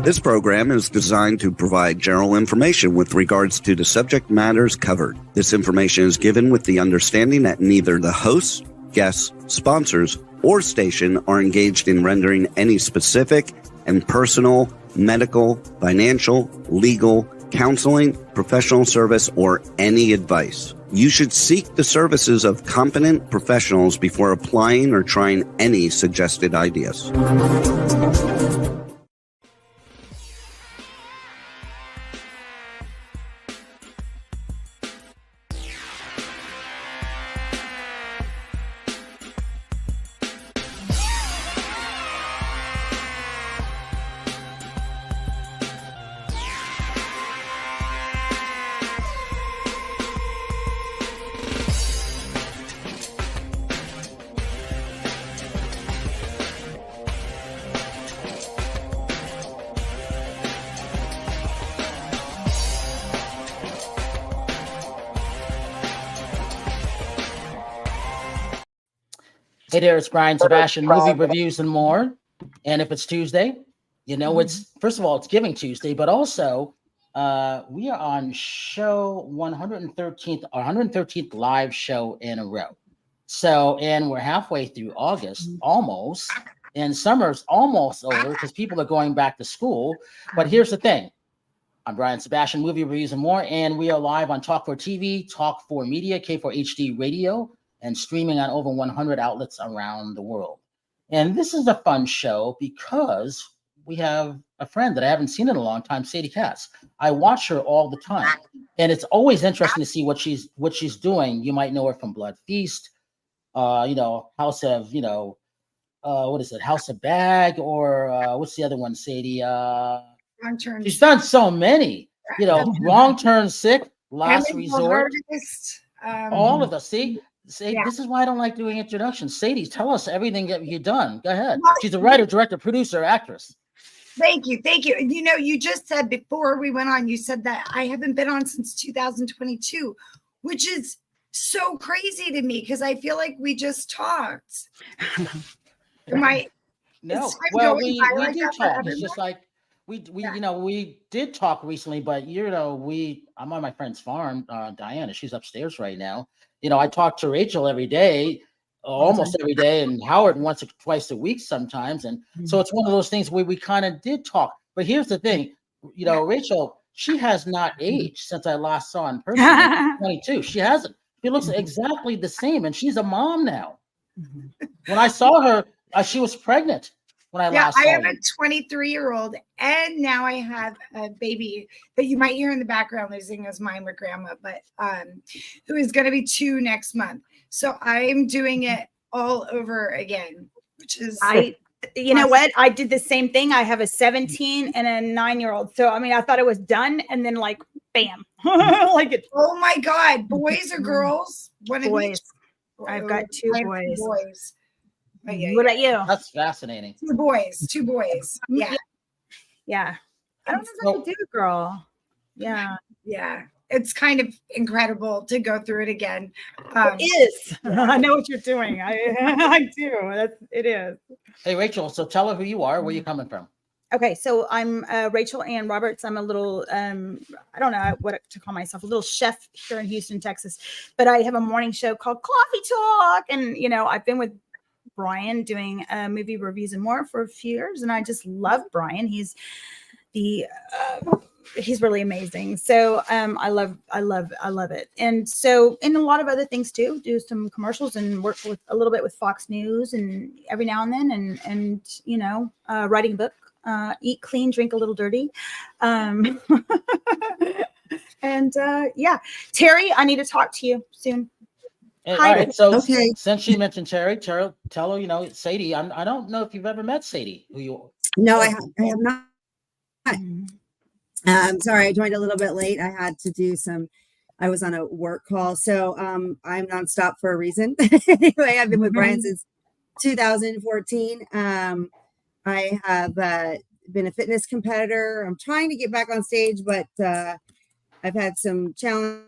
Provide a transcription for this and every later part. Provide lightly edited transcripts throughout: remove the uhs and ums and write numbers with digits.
This program is designed to provide general information with regards to the subject matters covered. This information is given with the understanding that neither the hosts, guests, sponsors, or station are engaged in rendering any specific and personal, medical, financial, legal, counseling, professional service, or any advice. You should seek the services of competent professionals before applying or trying any suggested ideas. Hey there, it's Brian Sebastian, movie reviews and more. And if it's Tuesday, you know, it's, first of all, it's Giving Tuesday, but also we are on show 113th, our 113th live show in a row. So, and we're halfway through August, almost, and summer's almost over because people are going back to school. But here's the thing. I'm Brian Sebastian, movie reviews and more, and we are live on Talk 4 TV, Talk 4 Media, K4HD Radio, and streaming on over 100 outlets around the world. And this is a fun show because we have a friend that I haven't seen in a long time, Sadie Katz. I watch her all the time, and it's always interesting to see what she's doing. You might know her from Blood Feast, House of, what is it, House of Bag, or what's the other one, Sadie? Wrong Turn. She's done so many, Wrong Turn Sick, Last Resort, all of us. See, This is why I don't like doing introductions. Sadie, tell us everything that you've done. Go ahead. She's a writer, director, producer, actress. Thank you. You just said before we went on, you said that I haven't been on since 2022, which is so crazy to me because I feel like we just talked. No. Well, we do talk. It's just like we did talk recently, but I'm on my friend's farm, Diana. She's upstairs right now. I talk to Rachel every day, almost every day, and Howard once or twice a week sometimes. And so it's one of those things where we kind of did talk. But here's the thing, Rachel, she has not aged since I last saw in person at 22. She hasn't. She looks exactly the same, and she's a mom now. When I saw her, she was pregnant when I last saw her. I have a 23-year-old, and now I have a baby that you might hear in the background losing his mind with grandma, but who is going to be 2 next month. So I'm doing it all over again, which is you know what? I did the same thing. I have a 17 and a 9-year-old. So I thought it was done, and then bam. Oh my God, boys or girls? Boys. I've got 2 boys. What about you? That's fascinating. 2 boys. Yeah. I don't know if I could do it, girl. Yeah. It's kind of incredible to go through it again. It is. I know what you're doing. I do. It is. Hey, Rachel, so tell her who you are. Where you coming from? Okay, so I'm Rachel Ann Roberts. I'm a little, I don't know what to call myself, a little chef here in Houston, Texas. But I have a morning show called Coffee Talk. And, I've been with Brian doing movie reviews and more for a few years. And I just love Brian. He's really amazing. So I love it. And so, and a lot of other things too, do some commercials and work with a little bit with Fox News and every now and then, and writing a book, Eat Clean, Drink a Little Dirty. And Terri, I need to talk to you soon. All right, so since she mentioned Terri, tell her, Sadie, I don't know if you've ever met Sadie. Who you? No, I have not. I'm sorry, I joined a little bit late. I had to do I was on a work call. So I'm nonstop for a reason. Anyway, I've been with Brian since 2014. I have been a fitness competitor. I'm trying to get back on stage, but I've had some challenges,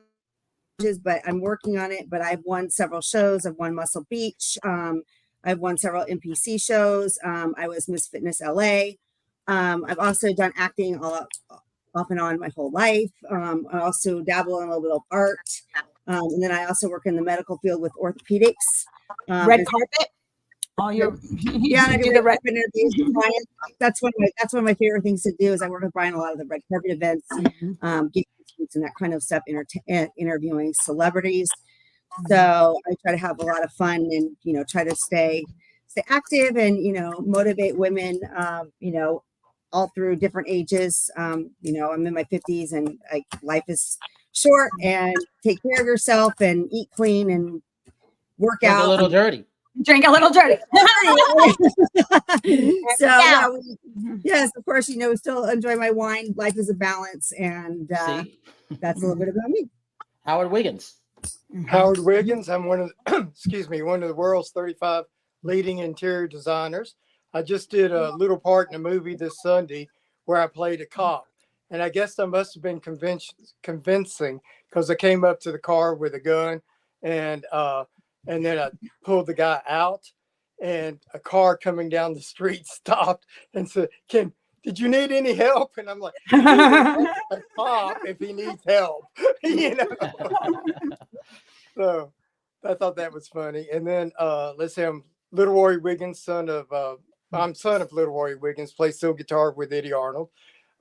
but I'm working on it. But I've won several shows. I've won Muscle Beach. I've won several NPC shows. I was Miss Fitness LA. I've also done acting off and on my whole life. I also dabble in a little bit of art. And then I also work in the medical field with orthopedics. Red carpet. All your yeah, and I do the red carpet interviews with Brian. That's one of my favorite things to do is I work with Brian a lot of the red carpet events, and that kind of stuff, interviewing celebrities. So I try to have a lot of fun and try to stay active and motivate women all through different ages. I'm in my 50s and life is short, and take care of yourself and eat clean and work Drink out. a little dirty. Drink a little dirty. So yes, of course, still enjoy my wine. Life is a balance, and that's a little bit about me. Howard Wiggins. Howard Wiggins. I'm one of one of the world's 35 leading interior designers. I just did a little part in a movie this Sunday where I played a cop, and I guess I must have been convincing because I came up to the car with a gun, and then I pulled the guy out, and a car coming down the street stopped and said, did you need any help? And I'm like, a cop if he needs help, So I thought that was funny. And then let's say I'm Little Roy Wiggins, son of Little Roy Wiggins, plays steel guitar with Eddie Arnold.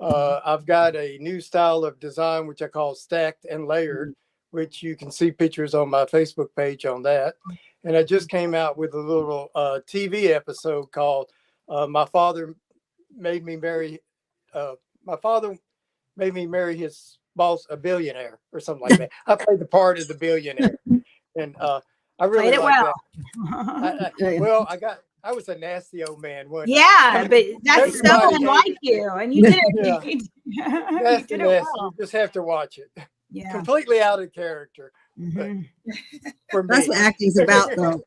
I've got a new style of design, which I call stacked and layered, which you can see pictures on my Facebook page on that. And I just came out with a little TV episode called My Father Made Me Marry His Boss, a Billionaire, or something like that. I played the part of the billionaire. And I really played it like well. that. I was a nasty old man. Yeah, but that's so unlike you. And you did it. You did it well. You just have to watch it. Yeah. Completely out of character. For me. That's what acting's about, though.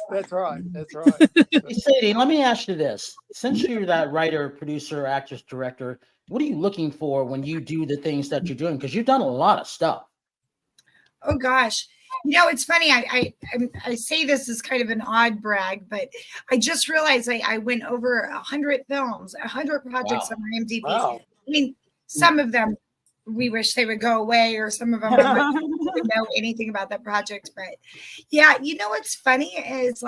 That's right. Hey, Sadie, let me ask you this. Since you're that writer, producer, actress, director, what are you looking for when you do the things that you're doing? Because you've done a lot of stuff. Oh, gosh. It's funny. I say this as kind of an odd brag, but I just realized I went over 100 films, 100 projects on IMDb. Wow. I mean, some of them we wish they would go away, or some of them we wouldn't know anything about that project. But yeah, what's funny is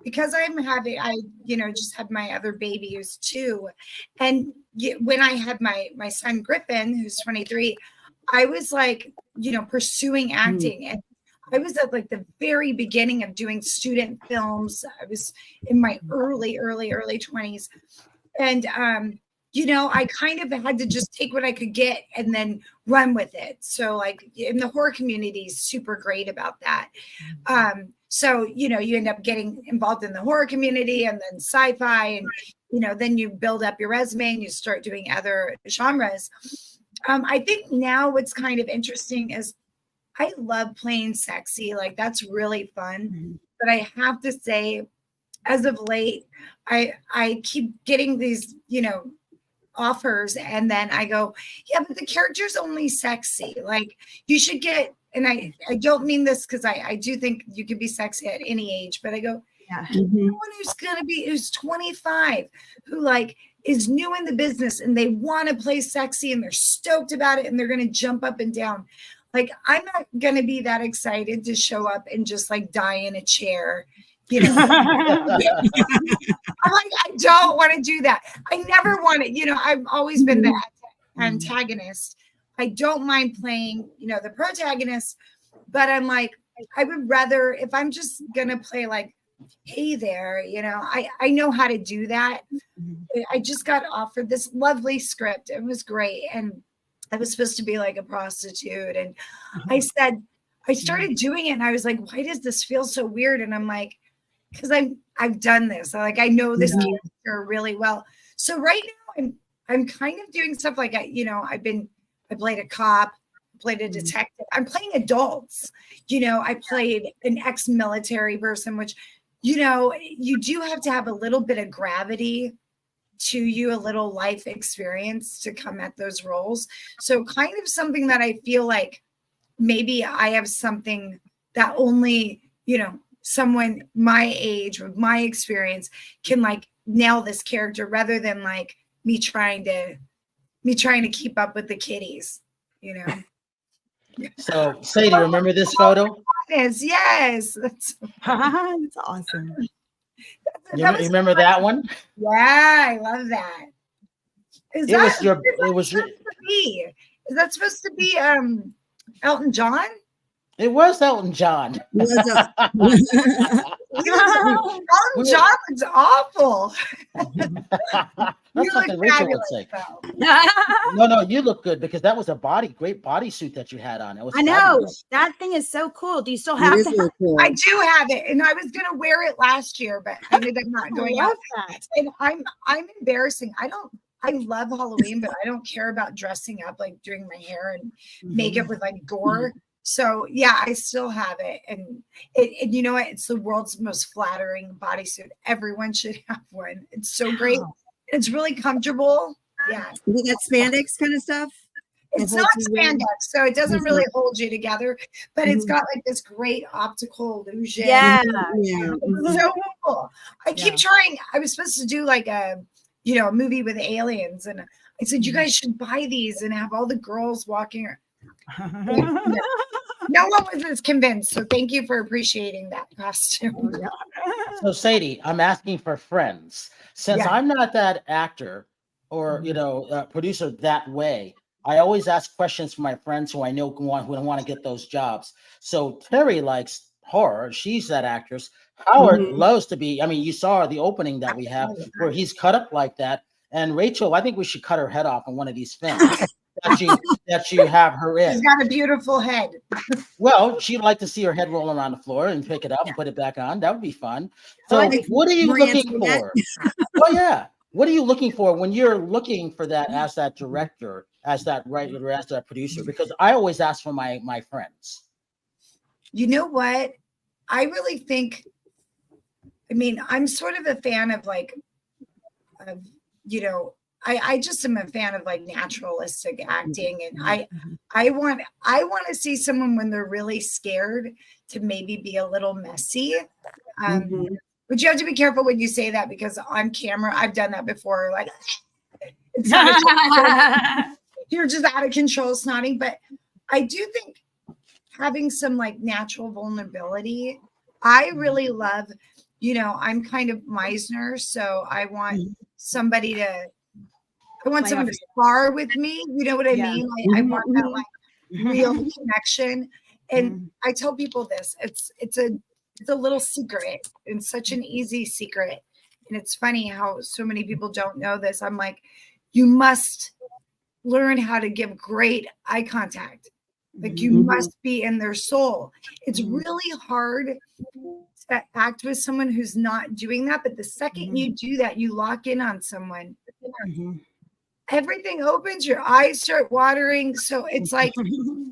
because I just had my other baby who's 2, and when I had my son Griffin, who's 23, I was pursuing acting, and I was at the very beginning of doing student films. I was in my early 20s, and I kind of had to just take what I could get and then run with it. So in the horror community is super great about that. So, you end up getting involved in the horror community and then sci-fi, and, then you build up your resume and you start doing other genres. I think now what's kind of interesting is I love playing sexy. That's really fun. But I have to say, as of late, I keep getting these, offers, and then I go, yeah, but the character's only sexy. You should get, and I don't mean this because I do think you can be sexy at any age, but I go, someone who's 25, who is new in the business and they want to play sexy and they're stoked about it and they're going to jump up and down. I'm not going to be that excited to show up and just die in a chair. I'm I don't want to do that. I never wanted, I've always been the antagonist. I don't mind playing, the protagonist, but I'm I would rather, if I'm just going to play hey there, I know how to do that. I just got offered this lovely script. It was great. And I was supposed to be a prostitute. And I started doing it and I was why does this feel so weird? And I'm because I've done this. I know this character really well. So right now I'm kind of doing stuff I played a cop, played a detective. I'm playing adults. I played an ex-military person, which, you do have to have a little bit of gravity to you, a little life experience to come at those roles. So kind of something that I feel maybe I have something that only, someone my age with my experience can nail this character, rather than me trying to keep up with the kitties, you know. So, Sadie, remember this photo? Yes. That's awesome. You remember that one? Yeah, I love that. Is that supposed to be Elton John? It was Elton John. Elton John looks awful. That's something Rachel would say. No, you look good because that was a great bodysuit that you had on. It was I know fabulous. that thing is so cool. Do you still have that? Really cool. I do have it, and I was gonna wear it last year, but I ended up not going out. And I'm embarrassing. I love Halloween, but I don't care about dressing up, like doing my hair and makeup with like gore. So yeah, I still have it, and you know what? It's the world's most flattering bodysuit. Everyone should have one. It's so great. It's really comfortable. Yeah. You get spandex kind of stuff? It's not spandex, so it doesn't really hold you together, but it's got like this great optical illusion. Yeah. It's so cool. I keep trying. I was supposed to do like a movie with aliens, and I said you guys should buy these and have all the girls walking. No one was as convinced, so thank you for appreciating that costume. So Sadie, I'm asking for friends. Since I'm not that actor or producer that way, I always ask questions for my friends who I know who want to get those jobs. So Terri likes horror; she's that actress. Howard loves to be. I mean, you saw the opening that we have where he's cut up like that. And Rachel, I think we should cut her head off in one of these films that you have her in. She's got a beautiful head. Well, she'd like to see her head roll around the floor and pick it up and put it back on. That would be fun. So what are you looking for? Oh, yeah. What are you looking for when you're looking for that as that director, as that writer, as that producer? Because I always ask for my friends. You know what? I really think, I'm sort of a fan of I just am a fan of like naturalistic acting, and I want to see someone when they're really scared to maybe be a little messy. But you have to be careful when you say that, because on camera, I've done that before. Like, it's you're just out of control snotting. But I do think having some like natural vulnerability, I really love. I'm kind of Meisner, so I want somebody to. I want someone to spar with me. You know what I mean? Like, I want that like real connection. And I tell people this. It's a little secret, and such an easy secret. And it's funny how so many people don't know this. I'm like, you must learn how to give great eye contact. Like, you must be in their soul. It's really hard to act with someone who's not doing that. But the second you do that, you lock in on someone. Everything opens, your eyes start watering. So it's like,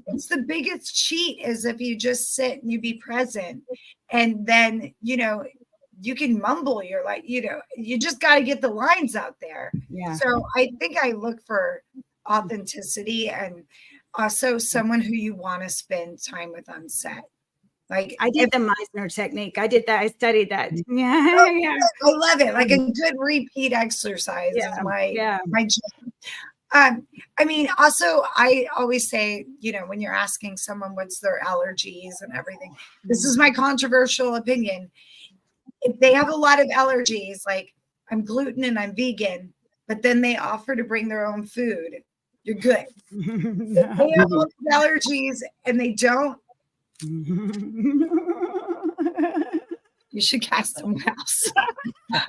it's the biggest cheat is if you just sit and you be present, and then, you can mumble. You're like, you just got to get the lines out there. Yeah. So I think I look for authenticity, and also someone who you want to spend time with on set. Like, I did the Meisner technique. I did that. I studied that. Yeah. I love it. Like a good repeat exercise is my also, I always say, when you're asking someone what's their allergies and everything, this is my controversial opinion. If they have a lot of allergies, like I'm gluten and I'm vegan, but then they offer to bring their own food, you're good. If they have all these allergies and they don't, you should cast someone else.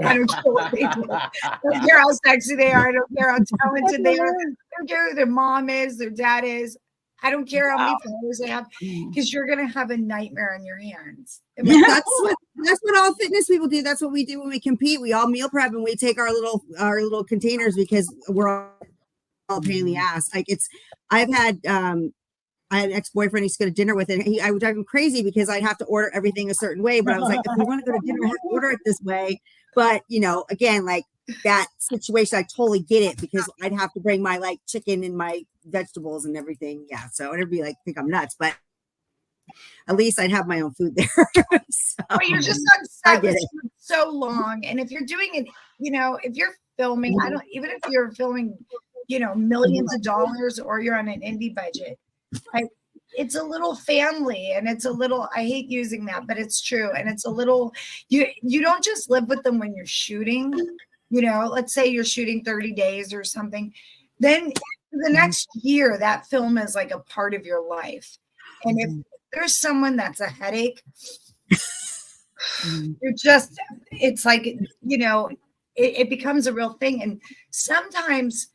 I don't care what they do. I don't care how sexy they are. I don't care how talented they are. I don't care who their mom is, their dad is. I don't care how many followers they have, because you're gonna have a nightmare on your hands. That's what all fitness people do. That's what we do when we compete. We all meal prep and we take our little containers, because we're all a pain in the ass. Like, I had an ex-boyfriend I used to go to dinner with, and I would drive him crazy because I'd have to order everything a certain way. But I was like, if we want to go to dinner, I have to order it this way. But, again, like that situation, I totally get it, because I'd have to bring my like chicken and my vegetables and everything. Yeah. So it'd be like, think I'm nuts, but at least I'd have my own food there. But you're just on set so long. And if you're doing it, if you're filming, I don't, even if you're filming, millions of dollars or you're on an indie budget, it's a little family, and it's a little, I hate using that, but it's true. And it's a little, you don't just live with them when you're shooting, let's say you're shooting 30 days or something, then the next year that film is like a part of your life. And if there's someone that's a headache, it's like, it becomes a real thing. And sometimes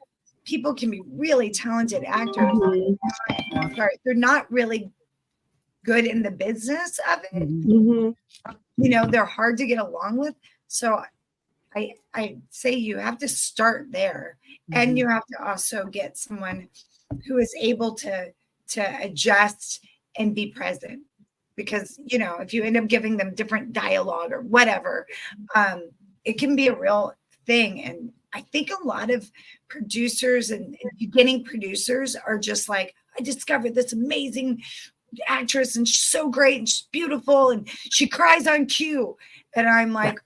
people can be really talented actors. They're not really good in the business of it. They're hard to get along with. So I say you have to start there, and you have to also get someone who is able to adjust and be present, because if you end up giving them different dialogue or whatever, it can be a real thing. And I think a lot of producers and beginning producers are just like, I discovered this amazing actress and she's so great and she's beautiful and she cries on cue, and I'm like,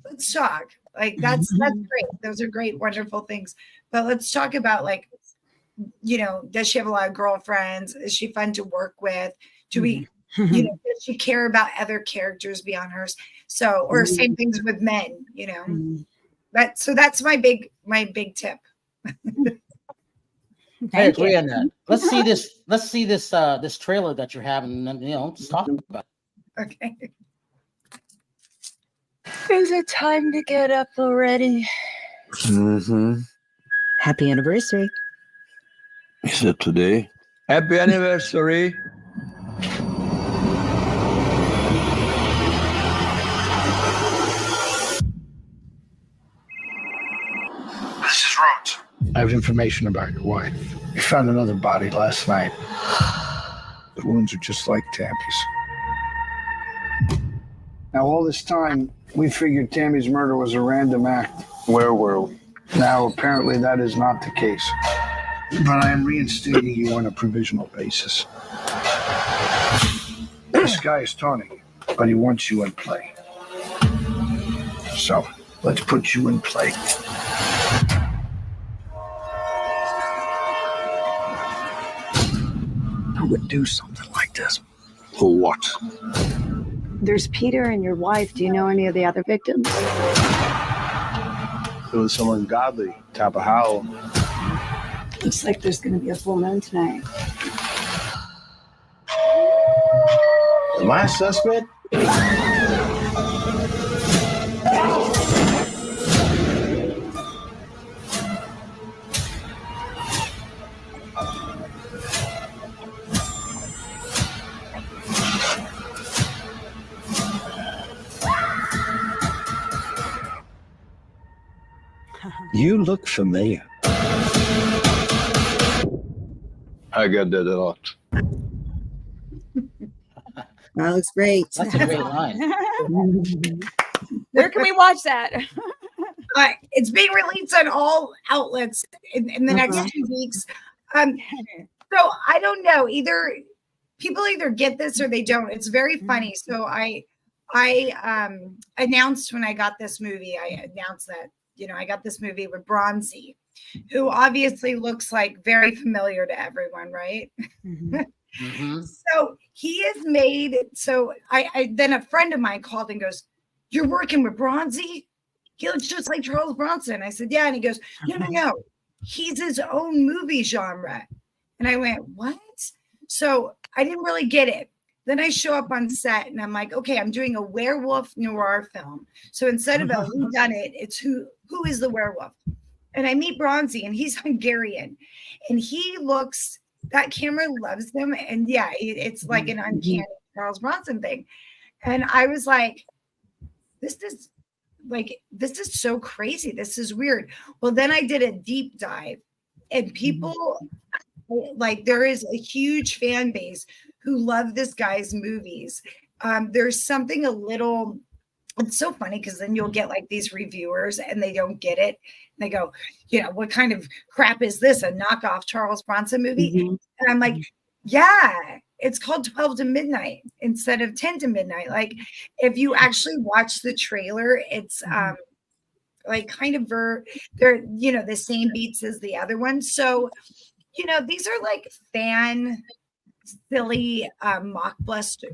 let's talk. Like that's great. Those are great, wonderful things. But let's talk about, like, does she have a lot of girlfriends? Is she fun to work with? Do we, does she care about other characters beyond hers? So, or same things with men, so that's my big tip. I agree on that. Let's see this trailer that you're having, and let's talk about it. Okay. Is it time to get up already? Happy anniversary. Is it today? Happy anniversary. This is Rhodes. I have information about your wife. We found another body last night. The wounds are just like Tammy's. Now, all this time, we figured Tammy's murder was a random act. Where were we? Now, apparently that is not the case. But I am reinstating you on a provisional basis. This guy is taunting you, but he wants you in play. So, let's put you in play. Who would do something like this? For what? There's Peter and your wife. Do you know any of the other victims? It was someone godly, top of Howell. Looks like there's going to be a full moon tonight. Am I a suspect? You look familiar. I get that a lot. That looks great. That's a great line. Where can we watch that? It's being released on all outlets in the next 2 weeks. So I don't know. People either get this or they don't. It's very funny. So I announced when I got this movie, that I got this movie with Bronzy, who obviously looks like very familiar to everyone, right? So he is made. So I then a friend of mine called and goes, "You're working with Bronzy? He looks just like Charles Bronson." I said, "Yeah." And he goes, No. He's his own movie genre. And I went, "What?" So I didn't really get it. Then I show up on set and I'm like, okay, I'm doing a werewolf noir film. So instead of a whodunit, it's who is the werewolf? And I meet Bronzy, and he's Hungarian, and he looks, that camera loves him. And yeah, it's like an uncanny Charles Bronson thing. And I was like, this is so crazy. This is weird. Well, then I did a deep dive, and people, like, there is a huge fan base who love this guy's movies. There's something a little, it's so funny because then you'll get like these reviewers and they don't get it. They go, what kind of crap is this? A knockoff Charles Bronson movie? And I'm like, yeah, it's called 12 to Midnight instead of 10 to Midnight. Like, if you actually watch the trailer, it's like kind of they're the same beats as the other one. So these are like fan silly mock buster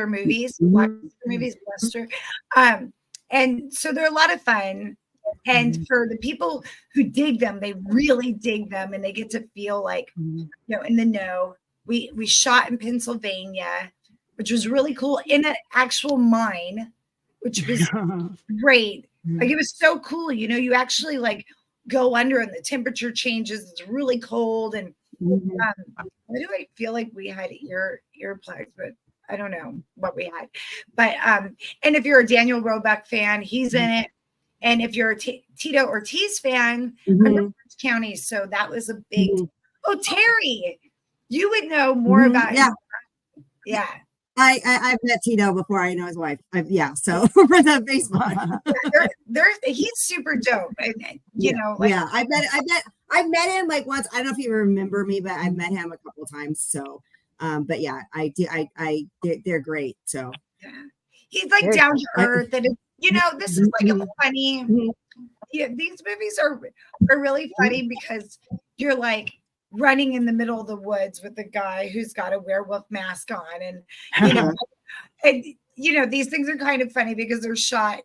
movies, Buster. And so they're a lot of fun. And for the people who dig them, they really dig them, and they get to feel like in the know. We shot in Pennsylvania, which was really cool, in an actual mine, which was great. Like it was so cool. You actually like go under and the temperature changes. It's really cold. And why do I feel like we had earplugs, but I don't know what we had. But and if you're a Daniel Roebuck fan, he's in it. And if you're a Tito Ortiz fan, I'm in Orange County, so that was a big. Oh, Terri, you would know more about. Yeah. I've met Tito before I know his wife. So for the Facebook. He's super dope. And, I've met him like once. I don't know if you remember me, but I've met him a couple times. So, but yeah, I do. They're great. So he's like down to earth, and this is like a funny. These movies are really funny because you're like running in the middle of the woods with a guy who's got a werewolf mask on, and these things are kind of funny because they're shot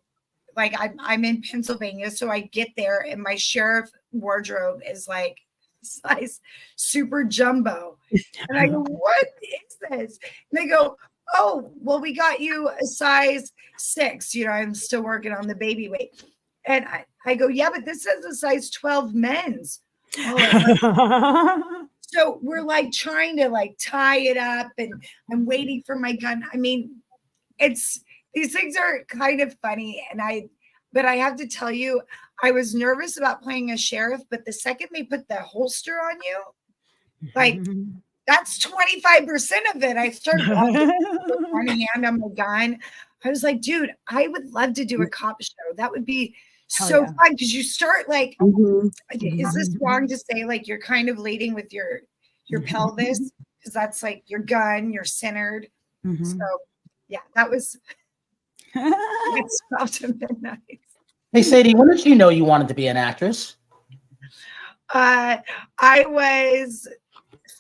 like I'm in Pennsylvania, so I get there and my sheriff wardrobe is like size super jumbo, and I go, what is this? And they go, oh, well, we got you a size 6. I'm still working on the baby weight, and I go, yeah, but this says a size 12 men's. So we're like trying to like tie it up, and I'm waiting for my gun. I mean, these things are kind of funny, but I have to tell you, I was nervous about playing a sheriff, but the second they put the holster on you, like that's 25% of it. I started walking with one hand on my gun. I was like, dude, I would love to do a cop show. That would be so fun, because you start like, is this wrong to say like you're kind of leading with your pelvis, because that's like your gun, you're centered. So yeah, that was it's 12 to midnight. Hey Sadie, when did you know you wanted to be an actress? I was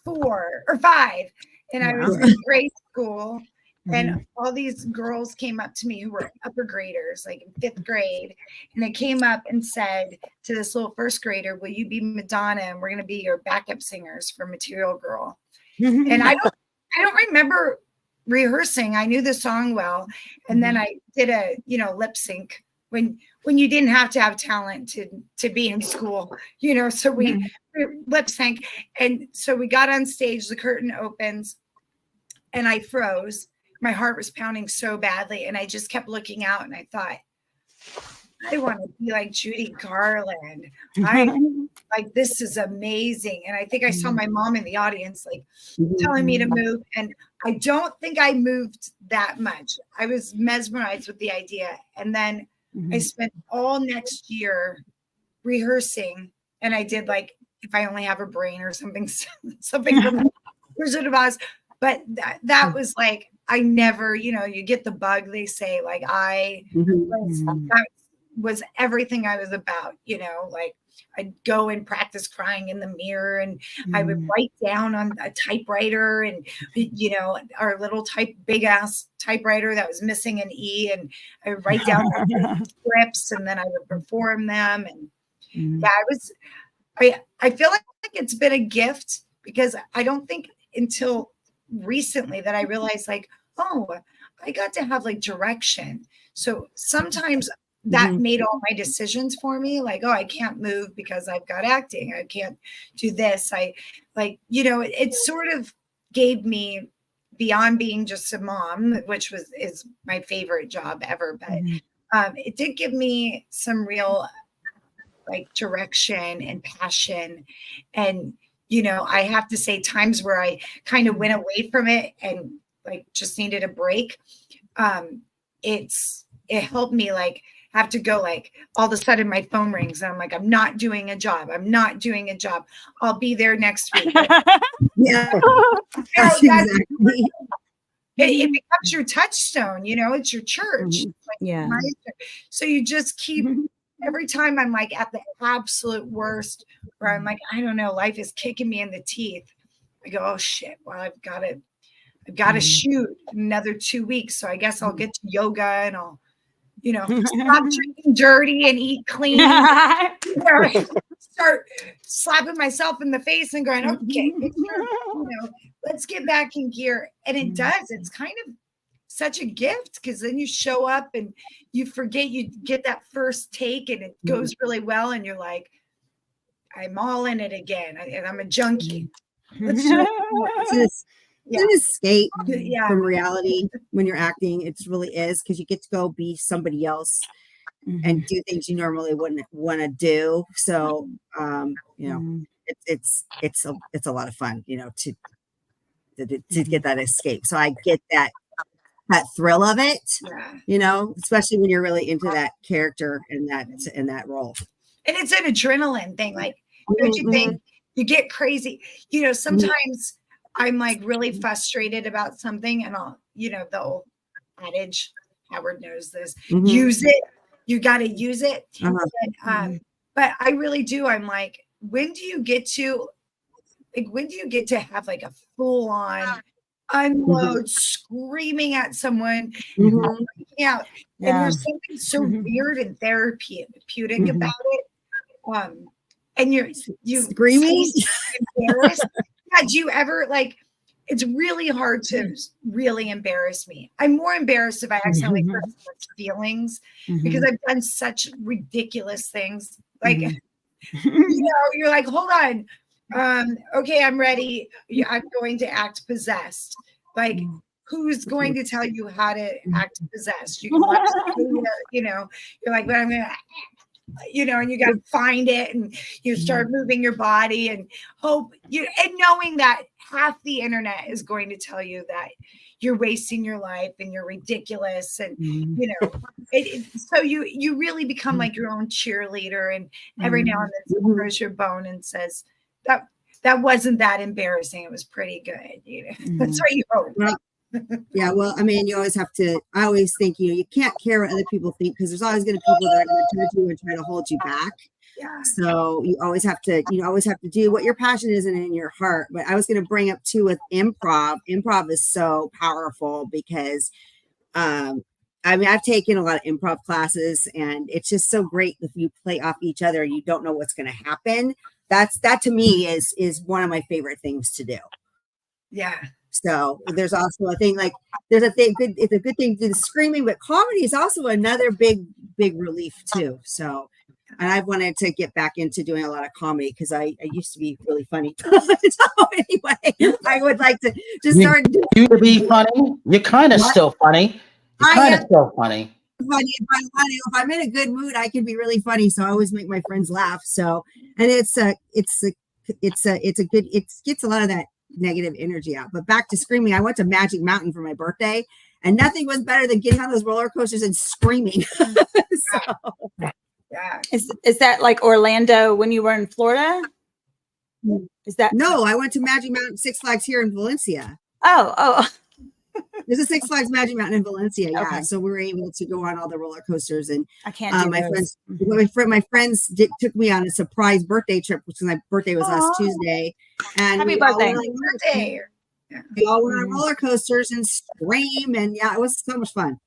4 or 5, and I was in grade school. And all these girls came up to me who were upper graders, like in 5th grade. And they came up and said to this little 1st grader, will you be Madonna? And we're going to be your backup singers for Material Girl. And I don't remember rehearsing. I knew the song well. And then I did a, lip sync when you didn't have to have talent to be in school, so we lip sync. And so we got on stage, the curtain opens, and I froze. My heart was pounding so badly, and I just kept looking out, and I thought, I want to be like Judy Garland. Like, this is amazing. And I think I saw my mom in the audience, like telling me to move. And I don't think I moved that much. I was mesmerized with the idea. And then I spent all next year rehearsing, and I did like If I Only Have a Brain or something from Wizard of Oz. But that was like, I never, you get the bug, they say, like that was everything I was about, like I'd go and practice crying in the mirror, and I would write down on a typewriter, and, our little big ass typewriter that was missing an E, and I would write down scripts, and then I would perform them. And I feel like it's been a gift, because I don't think until recently that I realized, like, oh, I got to have like direction. So sometimes that made all my decisions for me. Like, oh, I can't move because I've got acting. I can't do this. It sort of gave me, beyond being just a mom, which is my favorite job ever, but it did give me some real like direction and passion. And I have to say, times where I kind of went away from it and like just needed a break, it helped me like have to go, like all of a sudden my phone rings and I'm like, I'm not doing a job. I'll be there next week. Yeah. Exactly. it becomes your touchstone, it's your church. Like, Yeah. So you just keep, every time I'm like at the absolute worst, where I'm like, I don't know, life is kicking me in the teeth. I go, oh shit, well, I've got to shoot another 2 weeks. So I guess I'll get to yoga and I'll, stop drinking dirty and eat clean. Start slapping myself in the face and going, okay, let's get back in gear. And it does. It's kind of such a gift, because then you show up and you forget, you get that first take and it goes really well. And you're like, I'm all in it again. And I'm a junkie. It's an escape from reality when you're acting. It really is, because you get to go be somebody else and do things you normally wouldn't want to do. So, it's a lot of fun, to get that escape. So I get that thrill of it, especially when you're really into that character and that role. And it's an adrenaline thing. Like, don't you think you get crazy? Sometimes I'm like really frustrated about something, and I'll, the old adage, Howard knows this, use it. You got to use it. But I really do. I'm like, when do you get to have like a full on unload, screaming at someone, out? And there's something so weird and therapeutic about it. And you screaming, embarrassed. Do you ever, like, it's really hard to really embarrass me. I'm more embarrassed if I accidentally hurt someone's feelings, because I've done such ridiculous things. Like, you're like, hold on. Okay, I'm ready. I'm going to act possessed. Like, who's going to tell you how to act possessed? You can watch you're like, but I'm going to, and you got to find it, and you start moving your body and hope and knowing that half the internet is going to tell you that you're wasting your life and you're ridiculous. And, so you really become like your own cheerleader. And every now and then someone throws your bone and says that wasn't that embarrassing. It was pretty good. That's what you hope. Yeah, well, I mean, I always think, you can't care what other people think, because there's always going to be people that are going to judge you and try to hold you back. Yeah. So you always have to do what your passion is in your heart. But I was going to bring up too with improv. Improv is so powerful, because I've taken a lot of improv classes, and it's just so great if you play off each other and you don't know what's going to happen. That to me is one of my favorite things to do. Yeah. So there's also a thing, like, it's a good thing to do the screaming, but comedy is also another big relief too. So, and I've wanted to get back into doing a lot of comedy, because I used to be really funny. So anyway, I would like to just start. You to be funny. You're kind of still funny. You're kind of still funny. Funny. If I'm in a good mood, I can be really funny. So I always make my friends laugh. So, and it gets a lot of that negative energy out. But back to screaming, I went to Magic Mountain for my birthday, and nothing was better than getting on those roller coasters and screaming. Yeah. Is that like Orlando when you were in Florida? Is that no? I went to Magic Mountain, Six Flags here in Valencia. Oh. There's a Six Flags Magic Mountain in Valencia. Yeah. Okay. So we were able to go on all the roller coasters, and I can't do my friends took me on a surprise birthday trip, because my birthday was last Tuesday. And happy birthday. We all went on roller coasters and scream, and it was so much fun.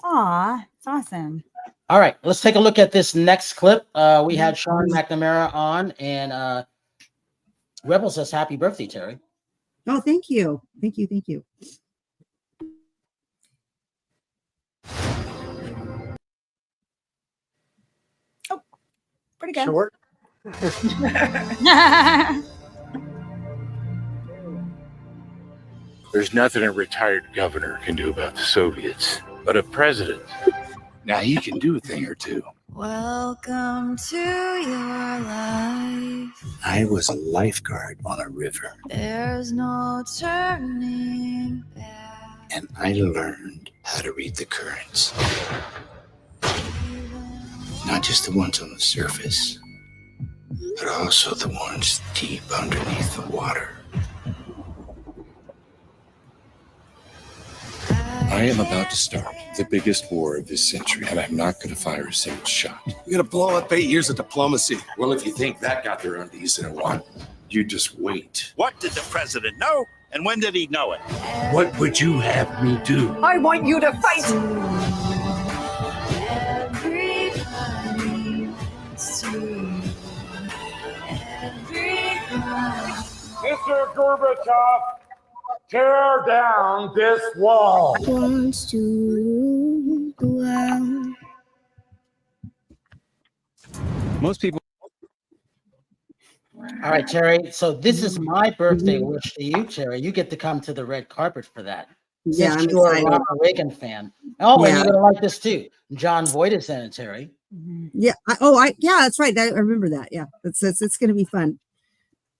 Aw, it's awesome. All right, let's take a look at this next clip. We had Sean McNamara on, and Rebel says, happy birthday, Terri. Oh, thank you. Thank you. Oh, pretty good. Short. There's nothing a retired governor can do about the Soviets, but a president, now he can do a thing or two. Welcome to your life. I was a lifeguard on a river, There's no turning back. and I learned how to read the currents. Not just the ones on the surface, but also the ones deep underneath the water. I am about to start the biggest war of this century, and I'm not going to fire a single shot. You're gonna blow up 8 years of diplomacy. Well, if you think that got their undies in a wad, you just wait. What did the president know, and when did he know it? What would you have me do? I want you to fight. Mr. Gorbachev, tear down this wall. Wants to go out. Most people. All right, Terri. So this is my birthday wish to you, Terri. You get to come to the red carpet for that. Yeah, Since I'm you're a excited. Ronald Reagan fan. Oh, and Yeah. you're gonna like this too. John Voight is in it, Terri. Yeah. Yeah, that's right. I remember that. Yeah. It's going to be fun.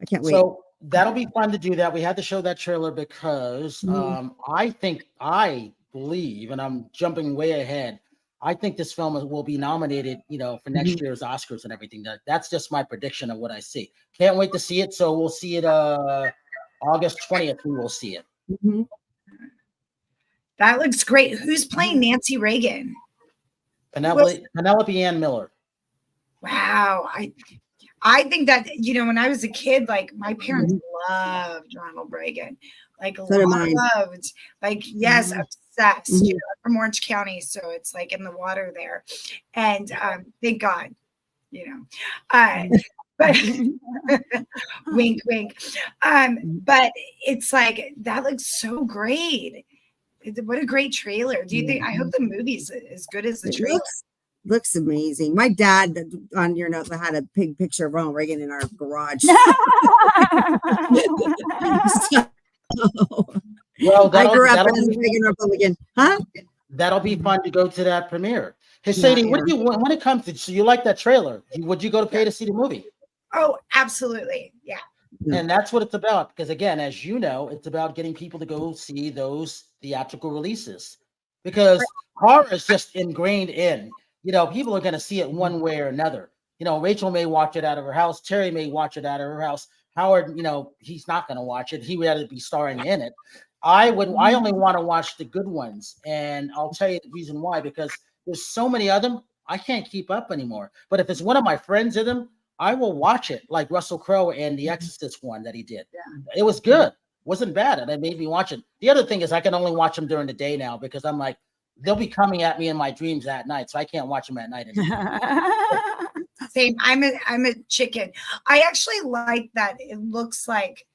I can't wait. So that'll be fun to do that. We had to show that trailer because I believe, and I'm jumping way ahead, I think this film will be nominated, for next year's Oscars and everything. That's just my prediction of what I see. Can't wait to see it. So we'll see it August 20th. We will see it. Mhm. That looks great. Who's playing Nancy Reagan? Penelope Ann Miller. Wow. I think that, when I was a kid, like my parents loved Ronald Reagan. Like So did mine. loved, like, yes, obsessed, from Orange County. So it's like in the water there. And thank God, but wink, wink. But it's like, that looks so great. What a great trailer. Do you think, I hope the movie's as good as the It trailer. looks amazing. My dad, on your notes, I had a big picture of Ronald Reagan in our garage. Well, I grew up that'll as a be- Reagan Republican. Huh? That'll be fun to go to that premiere. Hey, Sadie, Yeah. what do you when it comes to? So you like that trailer? Would you go to pay to see the movie? Oh, absolutely. Yeah. And that's what it's about. Because again, as you know, it's about getting people to go see those theatrical releases. Because horror is just ingrained in. People are going to see it one way or another. Rachel may watch it out of her house. Terri may watch it out of her house. Howard, he's not going to watch it. He would rather be starring in it. I only want to watch the good ones. And I'll tell you the reason why, because there's so many of them, I can't keep up anymore. But if it's one of my friends in them, I will watch it, like Russell Crowe and the Exorcist one that he did. Yeah. It was good. Wasn't bad. And it made me watch it. The other thing is I can only watch them during the day now because I'm like, they'll be coming at me in my dreams at night. So I can't watch them at night anymore. Same. I'm a chicken. I actually like that. It looks like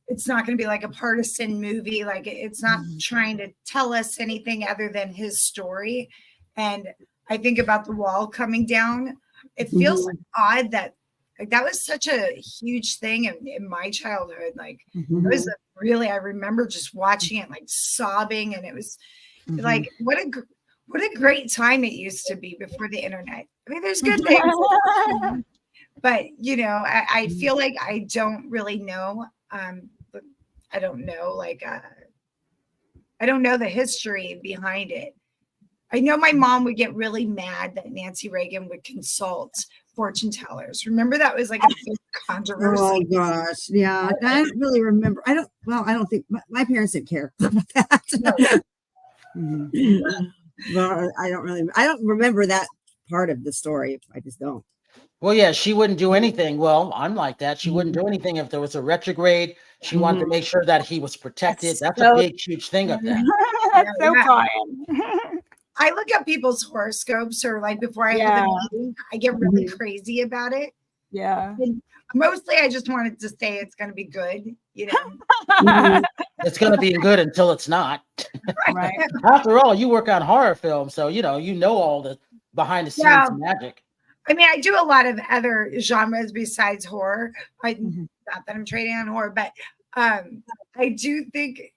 it's not going to be like a partisan movie. Like it's not trying to tell us anything other than his story. And I think about the wall coming down. It feels odd that that was such a huge thing in my childhood. Like it was I remember just watching it, like sobbing, and it was like what a great time it used to be before the internet. I mean, there's good things, but I feel like I don't really know. I don't know, I don't know the history behind it. I know my mom would get really mad that Nancy Reagan would consult fortune tellers. Remember that was like a big controversy. Oh gosh, yeah. I don't really remember. I don't think my parents didn't care about that. But I don't remember that part of the story. I just don't. Well, yeah, she wouldn't do anything. Well, I'm like that. She wouldn't do anything if there was a retrograde. She wanted to make sure that he was protected. That's a big, huge thing of that. That's so fun. I look at people's horoscopes, or like before I have a meeting, I get really crazy about it. Yeah. And mostly I just wanted to say it's going to be good, It's going to be good until it's not. Right. After all, you work on horror films, so you know all the behind the scenes magic. I mean, I do a lot of other genres besides horror. Not that I'm trading on horror, but I do think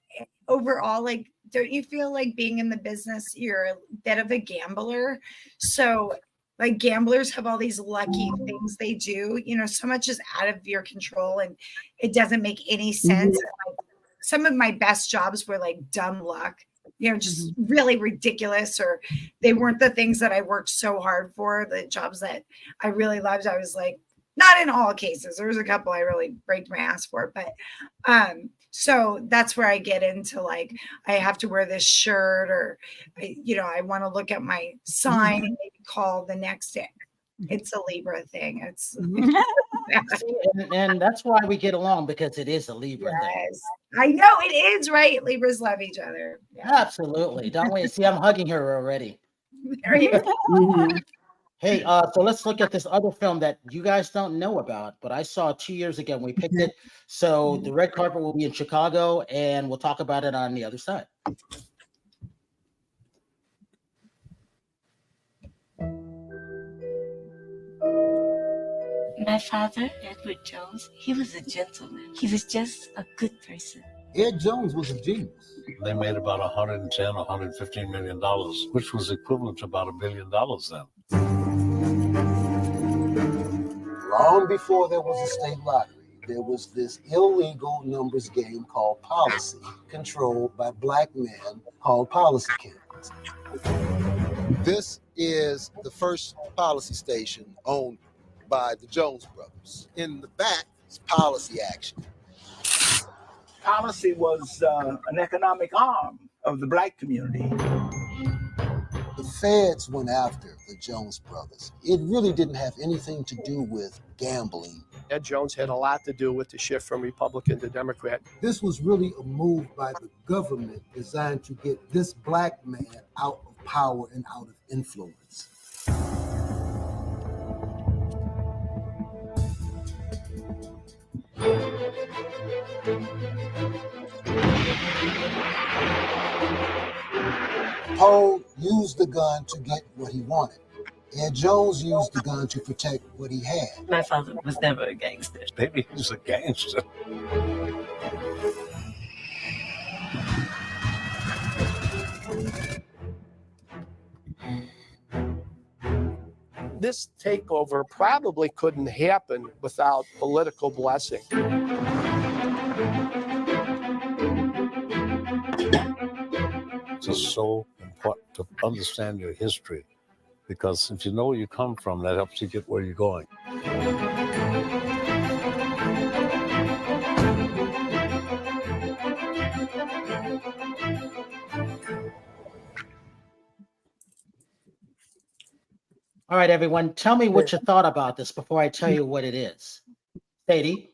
overall, like, don't you feel like being in the business, you're a bit of a gambler? So like gamblers have all these lucky things they do, so much is out of your control and it doesn't make any sense. Like, some of my best jobs were like dumb luck, just really ridiculous, or they weren't the things that I worked so hard for. The jobs that I really loved, I was like, not in all cases. There was a couple I really braked my ass for, but So that's where I get into like, I have to wear this shirt, or, I want to look at my sign and maybe call the next day. It's a Libra thing. It's and that's why we get along, because it is a Libra thing. yes, I know it is, right? Libras love each other. Yeah. Absolutely. Don't we? See, I'm hugging her already. There you go. Hey, so let's look at this other film that you guys don't know about, but I saw 2 years ago when we picked it. So the red carpet will be in Chicago, and we'll talk about it on the other side. My father, Edward Jones, he was a gentleman. He was just a good person. Ed Jones was a genius. They made about $110, $115 million, which was equivalent to about $1 billion then. Long before there was a state lottery, there was this illegal numbers game called policy, controlled by black men called policy kings. This is the first policy station owned by the Jones brothers. In the back is policy action. Policy was an economic arm of the black community. The feds went after the Jones brothers. It really didn't have anything to do with gambling. Ed Jones had a lot to do with the shift from Republican to Democrat. This was really a move by the government designed to get this black man out of power and out of influence. Poe used the gun to get what he wanted. Ed Jones used the gun to protect what he had. My father was never a gangster. Maybe he was a gangster. This takeover probably couldn't happen without political blessing. It's just so important to understand your history, because if you know where you come from, that helps you get where you're going. All right, everyone, tell me what you thought about this before I tell you what it is. Sadie?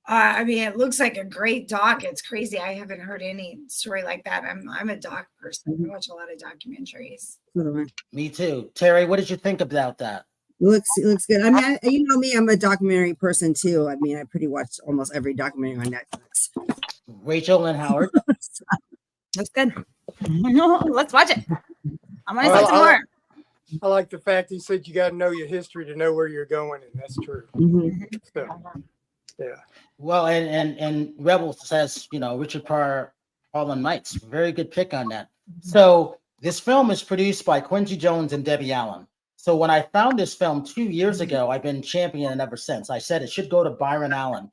I mean, it looks like a great doc. It's crazy. I haven't heard any story like that. I'm a doc person. I watch a lot of documentaries. Me too. Terri, what did you think about that? It looks good. I mean, you know me, I'm a documentary person too. I mean, I pretty watch almost every documentary on Netflix. Rachel and Howard? Looks good. Let's watch it. I want to see some more. I like the fact he said you got to know your history to know where you're going, and that's true. So, yeah. Well, and Rebel says, Richard Pryor, Harlem Nights. Very good pick on that. So this film is produced by Quincy Jones and Debbie Allen. So when I found this film 2 years ago, I've been championing it ever since. I said it should go to Byron Allen.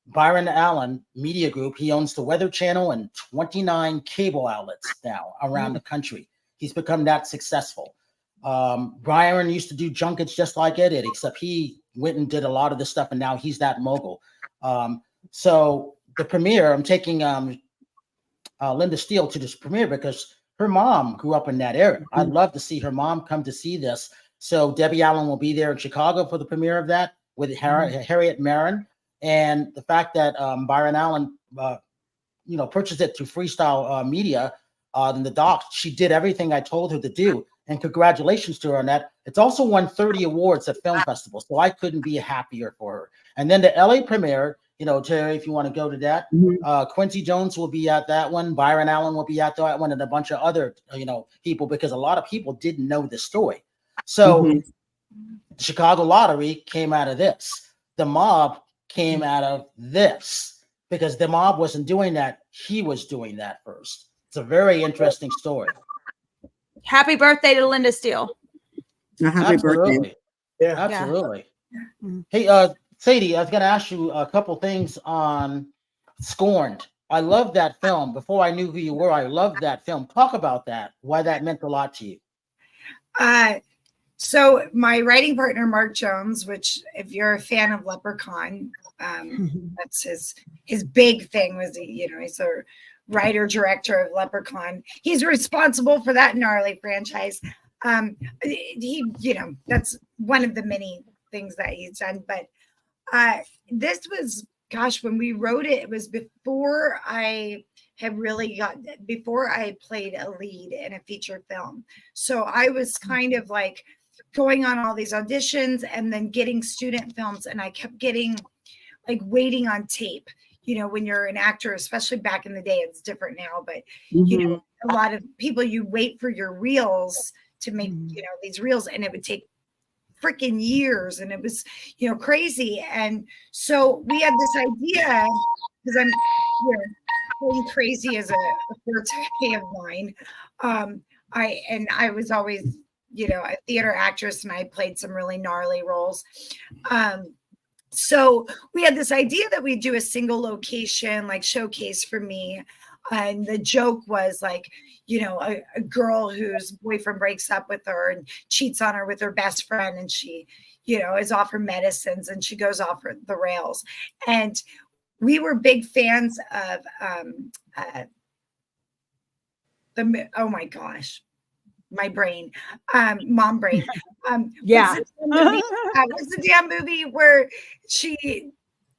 Byron Allen Media Group. He owns the Weather Channel and 29 cable outlets now around the country. He's become that successful. Byron used to do junkets just like I did, except he went and did a lot of this stuff, and now he's that mogul. So the premiere, I'm taking Linda Steele to this premiere because her mom grew up in that area. I'd love to see her mom come to see this. So Debbie Allen will be there in Chicago for the premiere of that with Harriet Marin. And the fact that Byron Allen, purchased it through Freestyle Media, in the doc, she did everything I told her to do. And congratulations to her on that. It's also won 30 awards at film festivals, so I couldn't be happier for her. And then the LA premiere, Terri, if you want to go to that, Quincy Jones will be at that one. Byron Allen will be at that one, and a bunch of other, people, because a lot of people didn't know the story. So the Chicago lottery came out of this. The mob came out of this because the mob wasn't doing that. He was doing that first. It's a very interesting story. Happy birthday to Linda Steele. Happy birthday. Yeah, absolutely. Hey, Sadie, I was going to ask you a couple things on Scorned. I love that film. Before I knew who you were, I loved that film. Talk about that, why that meant a lot to you. So my writing partner, Mark Jones, which if you're a fan of Leprechaun, That's his big thing was, he's a writer director of Leprechaun. He's responsible for that gnarly franchise. That's one of the many things that he's done. But this was, gosh, when we wrote it, it was before I played a lead in a feature film. So I was kind of like going on all these auditions and then getting student films, and I kept getting like waiting on tape. When you're an actor, especially back in the day, it's different now, but a lot of people, you wait for your reels to make, these reels, and it would take freaking years, and it was, crazy. And so we had this idea, because I'm, going crazy as a forte of mine. I was always, a theater actress, and I played some really gnarly roles. So we had this idea that we'd do a single location, like showcase for me. And the joke was like, a girl whose boyfriend breaks up with her and cheats on her with her best friend. And she, is off her medicines, and she goes off the rails. And we were big fans of oh my gosh, my brain, mom brain. Yeah. What's the damn movie where she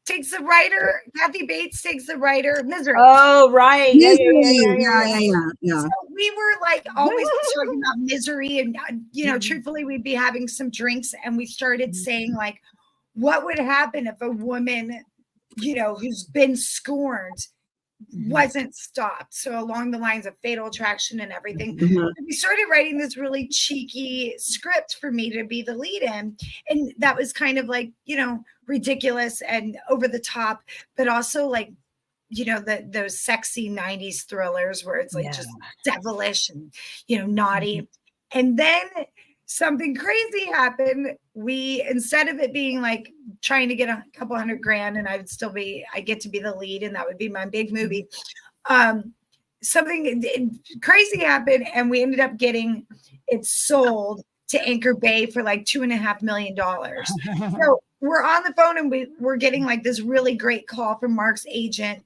takes the writer, Kathy Bates takes the writer, Misery. Oh, right. Yeah. So we were like always talking about Misery, and truthfully, we'd be having some drinks, and we started saying like, what would happen if a woman, who's been scorned, wasn't stopped? So along the lines of Fatal Attraction and everything, we started writing this really cheeky script for me to be the lead in, and that was kind of like, ridiculous and over the top, but also like, those sexy 90s thrillers where it's like just devilish and, naughty. And then something crazy happened. We, instead of it being like trying to get a couple $100,000 and I get to be the lead, and that would be my big movie. Something crazy happened, and we ended up getting it sold to Anchor Bay for like $2.5 million. So we're on the phone, and we're getting like this really great call from Mark's agent.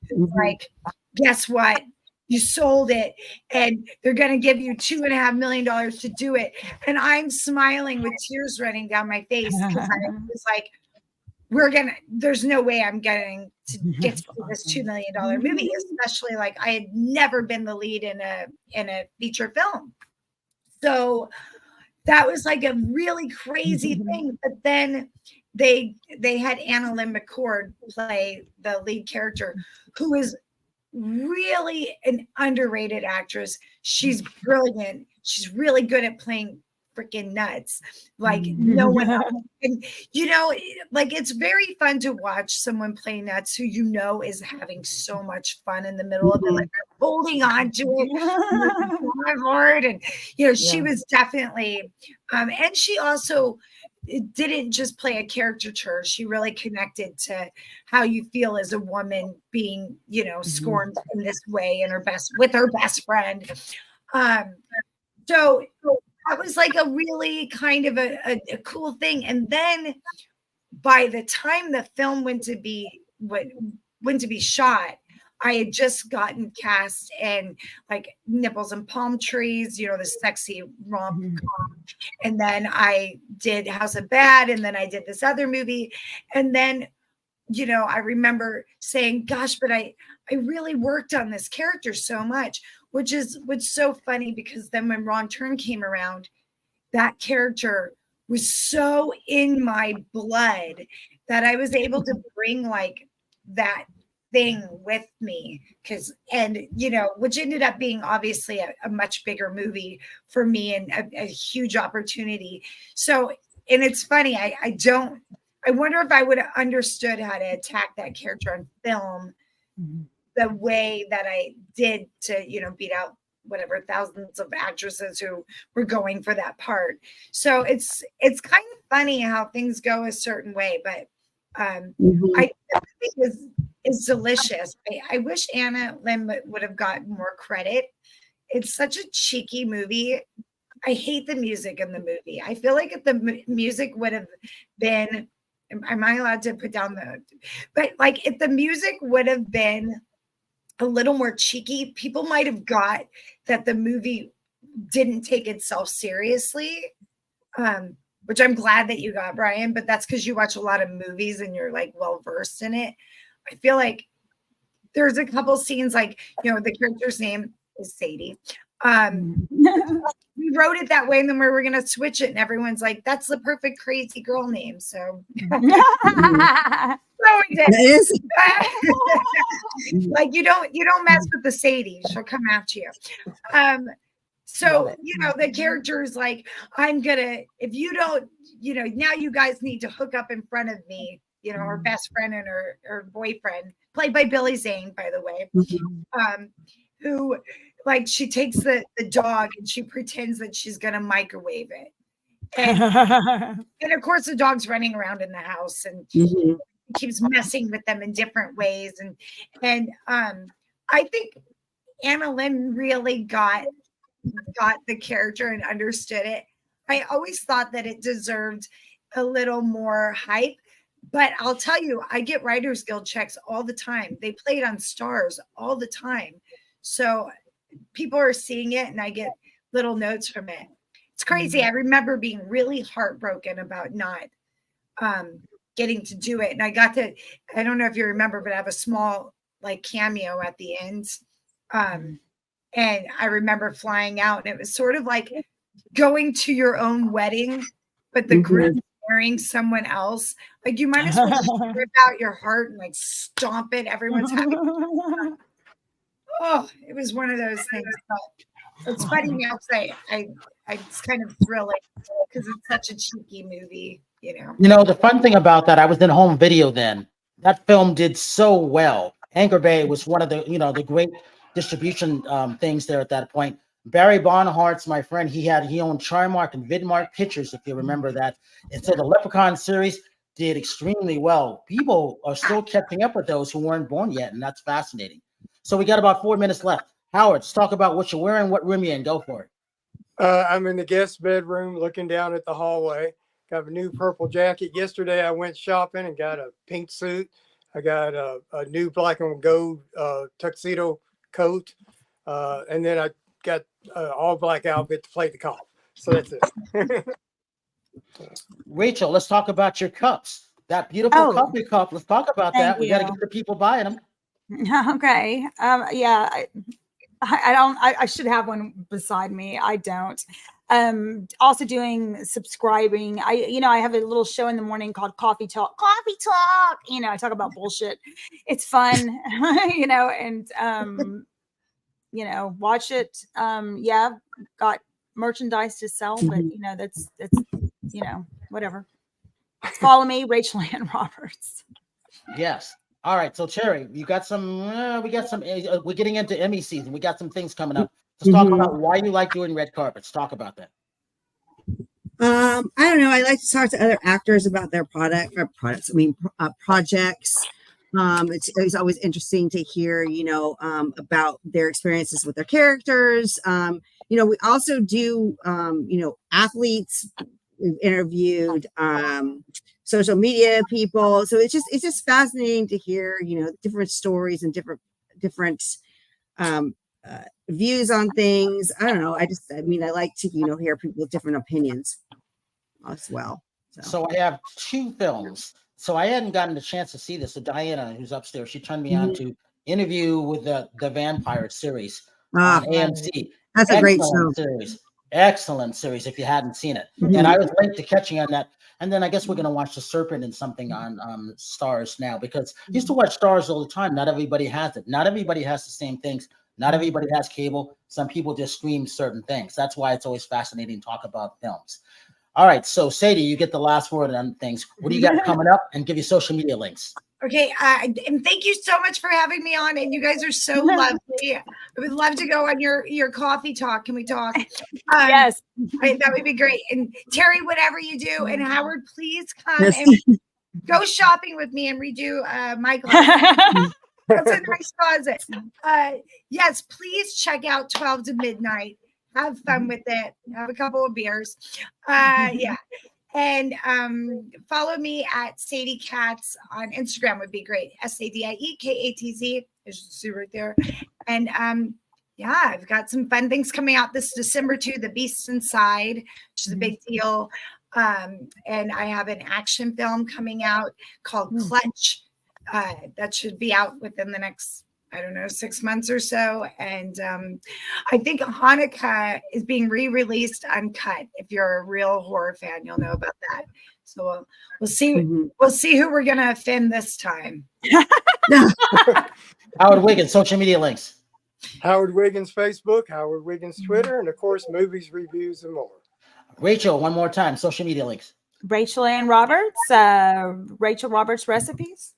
Who's like, guess what? You sold it, and they're going to give you $2.5 million to do it. And I'm smiling with tears running down my face, because I was like, there's no way I'm getting to get to this $2 million movie, especially like I had never been the lead in a feature film. So that was like a really crazy thing. But then they had Anna Lynn McCord play the lead character, who is really an underrated actress. She's brilliant. She's really good at playing freaking nuts, like no one else. And like it's very fun to watch someone play nuts who is having so much fun in the middle of it, like they're holding on to it hard. And she was definitely and she also didn't just play a caricature. She really connected to how you feel as a woman being, scorned in this way, and with her best friend. So that was like a really kind of a cool thing. And then by the time the film went to be shot, I had just gotten cast in like Nipples and Palm Trees, the sexy rom-com. And then I did House of Bad, and then I did this other movie. And then, I remember saying, gosh, but I really worked on this character so much, which is what's so funny, because then when Wrong Turn came around, that character was so in my blood that I was able to bring like that thing with me, which ended up being obviously a much bigger movie for me, and a huge opportunity. So, and it's funny, I wonder if I would have understood how to attack that character on film the way that I did to, beat out whatever thousands of actresses who were going for that part. So it's kind of funny how things go a certain way, but I think it's delicious. I wish Anna Lynn would have gotten more credit. It's such a cheeky movie. I hate the music in the movie. I feel like if the music would have been am I allowed to put down but like if the music would have been a little more cheeky, people might have got that the movie didn't take itself seriously. Which I'm glad that you got, Brian, but that's because you watch a lot of movies and you're like well versed in it. I feel like there's a couple scenes, like, you know, the character's name is Sadie. We wrote it that way, and then we were gonna switch it, and everyone's like, "That's the perfect crazy girl name." So, so we did. Like you don't mess with the Sadie; she'll come after you. So, you know, the character is like, I'm gonna, if you don't, you know, now you guys need to hook up in front of me, you know, her best friend and her boyfriend, played by Billy Zane, by the way, who, like, she takes the dog and she pretends that she's gonna microwave it. And of course, the dog's running around in the house and keeps messing with them in different ways. And I think Anna Lynn really got the character and understood it. I always thought that it deserved a little more hype, but I'll tell you, I get Writers Guild checks all the time. They play it on Stars all the time. So people are seeing it and I get little notes from it. It's crazy. I remember being really heartbroken about not getting to do it. And I got to, I don't know if you remember, but I have a small like cameo at the end. And I remember flying out, and it was sort of like going to your own wedding, but the groom marrying someone else. Like you might as well just rip out your heart and like stomp it. Everyone's having oh, it was one of those things. But it's funny now because it's kind of thrilling because it's such a cheeky movie, you know. You know, the fun thing about that, I was in home video then. That film did so well. Anchor Bay was one of the, you know, the great distribution things there at that point. Barry Barnhart's my friend. He owned Trimark and Vidmark Pictures, if you remember that. And so the Leprechaun series did extremely well. People are still catching up with those who weren't born yet, and that's fascinating. So we got about 4 minutes left. Howard, let's talk about what you're wearing, what room you're in. Go for it. I'm in the guest bedroom looking down at the hallway. Got a new purple jacket. Yesterday I went shopping and got a pink suit. I got a new black and gold tuxedo coat. And then I got all black outfit to play the cop. So that's it. Rachel, let's talk about your cups. That beautiful coffee cup. Let's talk about that. We got to get the people buying them. Okay. Yeah. I should have one beside me. I don't. Also doing subscribing. I have a little show in the morning called Coffee Talk. You know, I talk about bullshit. It's fun, and watch it. Yeah, got merchandise to sell, but that's whatever. Follow me, Rachel Ann Roberts. Yes. All right. So Terri, you got some. We're getting into Emmy season. We got some things coming up. Let's talk about why you like doing red carpets. Talk about that. I don't know. I like to talk to other actors about their projects. It's always interesting to hear, about their experiences with their characters. We also do, athletes. We've interviewed social media people. So it's just fascinating to hear, different stories and different views on things. I don't know. I like to, hear people with different opinions as well. So I have two films. So I hadn't gotten the chance to see this. So Diana, who's upstairs, she turned me on to Interview with the Vampire series on AMC. That's a great show. Excellent series if you hadn't seen it. And I was late to catching on that. And then I guess we're going to watch The Serpent and something on Stars now, because I used to watch Stars all the time. Not everybody has it. Not everybody has the same things. Not everybody has cable. Some people just stream certain things. That's why it's always fascinating to talk about films. All right. So Sadie, you get the last word on things. What do you got coming up? And give your social media links. Okay, and thank you so much for having me on. And you guys are so lovely. I would love to go on your coffee talk. Can we talk? Yes, that would be great. And Terri, whatever you do, and Howard, please come and go shopping with me and redo my closet. That's a nice closet. Yes, please check out 12 to Midnight. Have fun with it. Have a couple of beers. Yeah. And follow me at Sadie Katz on Instagram would be great. SADIEKATZ. There's a zoo right there. And yeah, I've got some fun things coming out this December too. The Beast Inside, which is a big deal. And I have an action film coming out called Clutch. That should be out within the next, I don't know, 6 months or so. And I think Hanukkah is being re-released uncut. If you're a real horror fan, you'll know about that. So we'll see. We'll see who we're gonna offend this time. Howard Wiggins, social media links. Howard Wiggins Facebook, Howard Wiggins Twitter, and of course, movies, reviews, and more. Rachel, one more time, social media links. Rachel Ann Roberts, Rachel Roberts Recipes.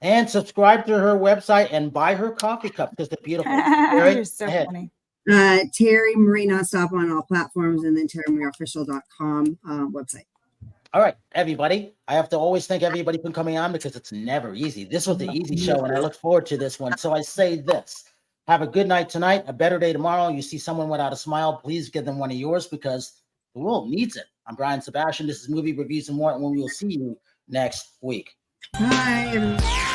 And subscribe to her website and buy her coffee cup because they're beautiful. You're so funny. Terri Marie Nonstop on all platforms, and then TerriMarieOfficial.com website. All right, everybody. I have to always thank everybody for coming on because it's never easy. This was the easy show, and I look forward to this one. So I say this. Have a good night tonight, a better day tomorrow. You see someone without a smile, please give them one of yours because the world needs it. I'm Brian Sebastian. This is Movie Reviews and More, and we will see you next week. Bye.